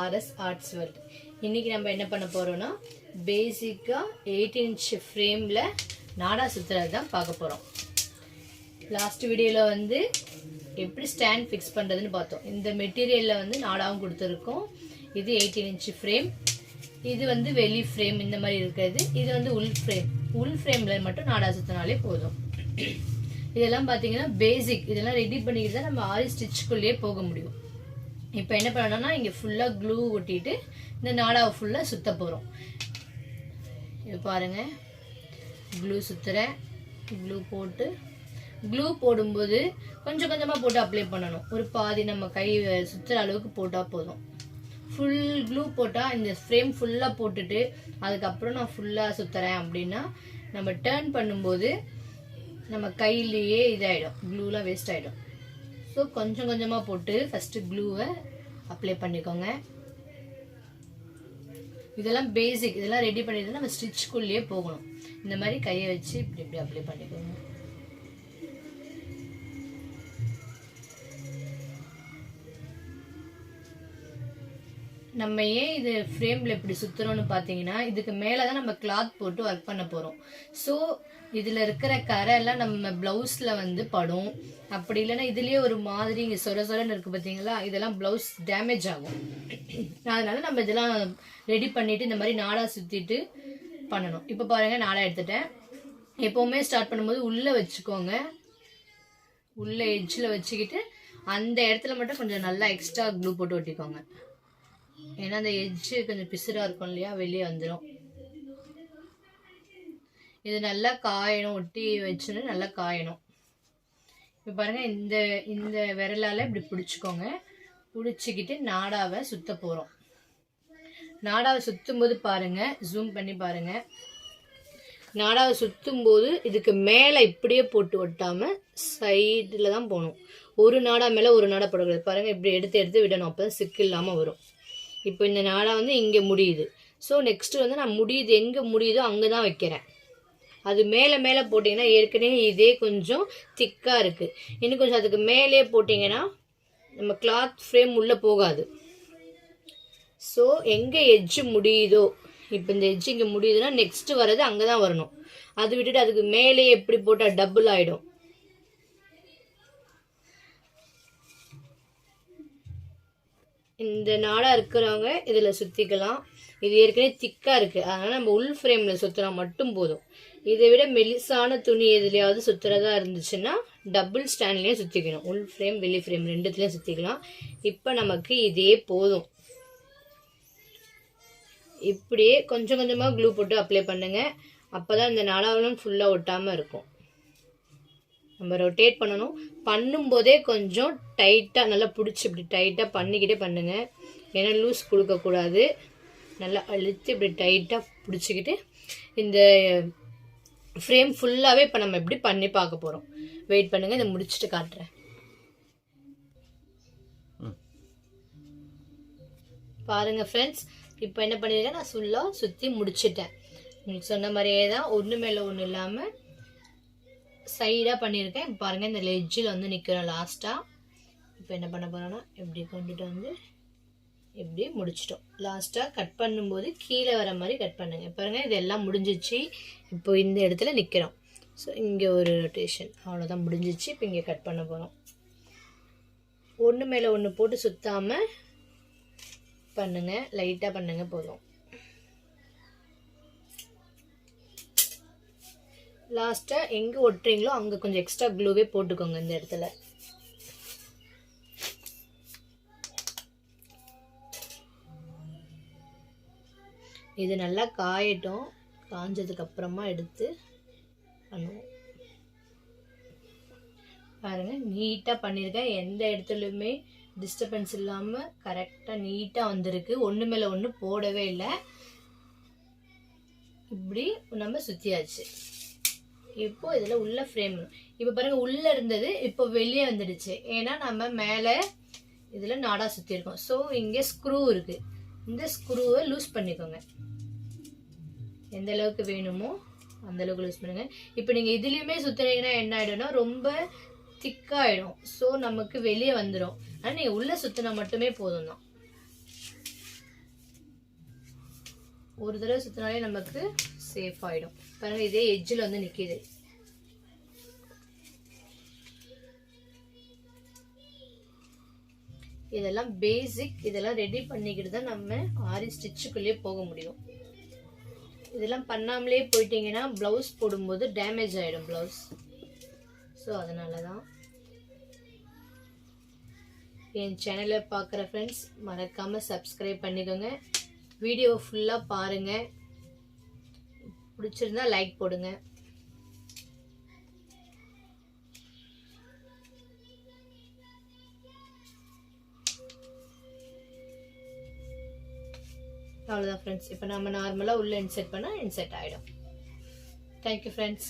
RS arts world. இன்றைக்கி நம்ம என்ன பண்ண போகிறோன்னா பேசிக்காக 18 இன்ச் ஃப்ரேமில் நாடா சுற்றுறது தான் பார்க்க போகிறோம். லாஸ்ட் வீடியோவில் வந்து எப்படி ஸ்டாண்ட் ஃபிக்ஸ் பண்ணுறதுன்னு பார்த்தோம். இந்த மெட்டீரியலில் வந்து நாடாவும் கொடுத்துருக்கோம். இது 18 இன்ச் ஃப்ரேம், இது வந்து வெளி ஃப்ரேம் இந்த மாதிரி இருக்கிறது. இது வந்து உள் ஃப்ரேம். உள் ஃப்ரேமில் மட்டும் நாடா சுற்றினாலே போதும். இதெல்லாம் பார்த்தீங்கன்னா பேசிக். இதெல்லாம் ரெடி பண்ணிக்கிட்டு தான் நம்ம ஆரி ஸ்டிச்சுக்குள்ளேயே போக முடியும். இப்போ என்ன பண்ணணும்னா இங்கே ஃபுல்லாக க்ளூ ஒட்டிட்டு இந்த நாடாவை ஃபுல்லாக சுற்ற போகிறோம். இது பாருங்கள், க்ளூ சுற்றுறேன். க்ளூ போட்டு க்ளூ போடும்போது கொஞ்சம் கொஞ்சமாக போட்டு அப்ளை பண்ணணும். ஒரு பாதி நம்ம கை சுற்றுற அளவுக்கு போட்டால் போதும். ஃபுல் க்ளூ போட்டால் இந்த ஃப்ரேம் ஃபுல்லாக போட்டுட்டு அதுக்கப்புறம் நான் ஃபுல்லாக சுற்றுறேன் அப்படின்னா நம்ம டேர்ன் பண்ணும்போது நம்ம கையிலேயே இதாகிடும், க்ளூலாம் வேஸ்ட் ஆகிடும். ஸோ கொஞ்சம் கொஞ்சமாக போட்டு ஃபஸ்ட்டு க்ளூவை அப்ளை பண்ணிக்கோங்க. இதெல்லாம் பேசிக். இதெல்லாம் ரெடி பண்ணிட்டு நம்ம ஸ்டிச்சுக்குள்ளேயே போகணும். இந்த மாதிரி கையை வச்சு இப்படி இப்படி அப்ளை பண்ணிக்கோங்க. நம்ம ஏன் இது ஃப்ரேமில் இப்படி சுற்றுறோன்னு பார்த்தீங்கன்னா இதுக்கு மேலே தான் நம்ம கிளாத் போட்டு ஒர்க் பண்ண போகிறோம். ஸோ இதில் இருக்கிற கரையெல்லாம் நம்ம ப்ளவுஸில் வந்து படும். அப்படி இல்லைன்னா இதுலேயே ஒரு மாதிரி இங்கே சொர சொரன்னு இருக்குது பார்த்தீங்களா, இதெல்லாம் ப்ளவுஸ் டேமேஜ் ஆகும். அதனால நம்ம இதெல்லாம் ரெடி பண்ணிவிட்டு இந்த மாதிரி நாடா சுற்றிட்டு பண்ணணும். இப்போ பாருங்கள், நாடா எடுத்துட்டேன். எப்போவுமே ஸ்டார்ட் பண்ணும்போது உள்ளே வச்சுக்கோங்க. உள்ளே எட்ஜில் வச்சுக்கிட்டு அந்த இடத்துல மட்டும் கொஞ்சம் நல்லா எக்ஸ்ட்ரா க்ளூ போட்டு ஒட்டிக்கோங்க. ஏன்னா அந்த எட்ஜு கொஞ்சம் பிசுறாக இருக்கும் இல்லையா, வெளியே வந்துடும். இது நல்லா காயணும். ஒட்டி வச்சுன்னு நல்லா காயணும். இப்போ பாருங்கள், இந்த விரலால் இப்படி பிடிச்சிக்கோங்க. பிடிச்சிக்கிட்டு நாடாவை சுற்ற போகிறோம். நாடாவை சுற்றும் போது பாருங்கள், ஜூம் பண்ணி பாருங்கள். நாடாவை சுற்றும் போது இதுக்கு மேலே இப்படியே போட்டு ஒட்டாமல் சைடில் தான் போகணும். ஒரு நாடா மேலே ஒரு நாடா போடக்கூடாது. பாருங்கள், இப்படி எடுத்து எடுத்து விடணும். அப்போ தான் சிக்கு இல்லாமல் வரும். இப்போ இந்த நாடா வந்து இங்கே முடியுது. ஸோ நெக்ஸ்ட்டு வந்து நான் முடியுது எங்கே முடியுதோ அங்கே தான் வைக்கிறேன். அது மேலே மேலே போட்டிங்கன்னா ஏற்கனவே இதே கொஞ்சம் திக்காக இருக்குது. இன்னும் கொஞ்சம் அதுக்கு மேலே போட்டிங்கன்னா நம்ம கிளாத் ஃப்ரேம் உள்ளே போகாது. ஸோ எங்கே எட்ஜு முடியுதோ, இப்போ இந்த எட்ஜு இங்கே முடியுதுன்னா நெக்ஸ்ட்டு வர்றது அங்கே தான் வரணும். அது விட்டுட்டு அதுக்கு மேலே எப்படி போட்டால் டபுள் ஆகிடும். இந்த நாடா இருக்கிறவங்க இதில் சுற்றிக்கலாம். இது ஏற்கனவே திக்காக இருக்குது, அதனால் நம்ம உள் ஃப்ரேமில் சுற்றினா மட்டும் போதும். இதை விட மெலிசான துணி எதுலையாவது சுற்றுறதா இருந்துச்சுன்னா டபுள் ஸ்டாண்ட்லேயும் சுற்றிக்கணும். உள் ஃப்ரேம் வெளி ஃப்ரேம் ரெண்டுத்துலேயும் சுற்றிக்கலாம். இப்போ நமக்கு இதே போதும். இப்படியே கொஞ்சம் கொஞ்சமாக க்ளூ போட்டு அப்ளை பண்ணுங்கள். அப்போ தான் இந்த நாடாவிலும் ஃபுல்லாக ஒட்டாமல் இருக்கும். நம்ம ரொட்டேட் பண்ணணும். பண்ணும்போதே கொஞ்சம் டைட்டாக நல்லா பிடிச்சி இப்படி டைட்டாக பண்ணிக்கிட்டே பண்ணுங்கள். ஏன்னா லூஸ் கொடுக்கக்கூடாது. நல்லா அழுத்தி இப்படி டைட்டாக பிடிச்சிக்கிட்டு இந்த ஃப்ரேம் ஃபுல்லாகவே இப்போ நம்ம இப்படி பண்ணி பார்க்க போகிறோம். வெயிட் பண்ணுங்கள், இதை முடிச்சுட்டு காட்டுறேன். பாருங்கள் ஃப்ரெண்ட்ஸ், இப்போ என்ன பண்ணியிருக்கேன், நான் ஃபுல்லாக சுற்றி முடிச்சிட்டேன். உங்களுக்கு சொன்ன மாதிரியே தான், ஒன்று மேலே ஒன்று இல்லாமல் சைடாக பண்ணியிருக்கேன். பாருங்கள், இந்த லெட்ஜில் வந்து நிற்கிறோம் லாஸ்ட்டாக. இப்போ என்ன பண்ண போகிறோன்னா இப்படி கொண்டுட்டு வந்து இப்படி முடிச்சிட்டோம். லாஸ்ட்டாக கட் பண்ணும்போது கீழே வர மாதிரி கட் பண்ணுங்கள். பாருங்கள், இதெல்லாம் முடிஞ்சிச்சு. இப்போ இந்த இடத்துல நிற்கிறோம். ஸோ இங்கே ஒரு ரொட்டேஷன், அவ்வளோதான் முடிஞ்சிச்சு. இப்போ இங்கே கட் பண்ண போகிறோம். ஒன்று மேலே ஒன்று போட்டு சுற்றாமல் பண்ணுங்கள், லைட்டாக பண்ணுங்கள் போதும். லாஸ்ட்டாக எங்கே ஒட்டுறீங்களோ அங்கே கொஞ்சம் எக்ஸ்ட்ரா க்ளூவே போட்டுக்கோங்க இந்த இடத்துல. இது நல்லா காயட்டும். காஞ்சதுக்கு அப்புறமா எடுத்து பண்ணுவோம். பாருங்கள், நீட்டாக பண்ணியிருக்கேன். எந்த இடத்துலையுமே டிஸ்டர்பன்ஸ் இல்லாமல் கரெக்டாக நீட்டாக வந்திருக்கு. ஒன்று மேலே ஒன்று போடவே இல்லை. இப்படி நம்ம சுற்றியாச்சு. இப்போ இதில் உள்ள ஃப்ரேம் இப்போ பாருங்கள், உள்ளே இருந்தது இப்போ வெளியே வந்துடுச்சு. ஏன்னா நம்ம மேலே இதில் நாடா சுற்றிருக்கோம். ஸோ இங்கே ஸ்க்ரூ இருக்குது. இந்த ஸ்க்ரூவை லூஸ் பண்ணிக்கோங்க. எந்த அளவுக்கு வேணுமோ அந்த அளவுக்கு லூஸ் பண்ணுங்க. இப்போ நீங்கள் இதுலேயுமே சுற்றுனீங்கன்னா என்ன ஆகிடும்னா ரொம்ப திக்காகிடும். ஸோ நமக்கு வெளியே வந்துடும். ஆனால் நீங்கள் உள்ளே சுற்றினா மட்டுமே போதும் தான். ஒரு தடவை சுற்றினாலே நமக்கு சேஃப் ஆகிடும். பாருங்க இதே எட்ஜில் வந்து நிற்கிது. இதெல்லாம் பேசிக். இதெல்லாம் ரெடி பண்ணிக்கிட்டு தான் நம்ம ஆரி ஸ்டிச்சுக்குள்ளேயே போக முடியும். இதெல்லாம் பண்ணாமலே போயிட்டீங்கன்னா ப்ளவுஸ் போடும்போது டேமேஜ் ஆகிடும் ப்ளவுஸ். ஸோ அதனால தான் என் சேனலை பார்க்குற ஃப்ரெண்ட்ஸ் மறக்காமல் சப்ஸ்கிரைப் பண்ணிக்கோங்க. வீடியோ ஃபுல்லாக பாருங்கள். பிடிச்சிருந்தா லைக் போடுங்க. அவ்வளோதான் ஃப்ரெண்ட்ஸ். இப்போ நம்ம நார்மலாக உள்ளே இன்செர்ட் பண்ணால் இன்செர்ட் ஆகிடும். Thank you friends.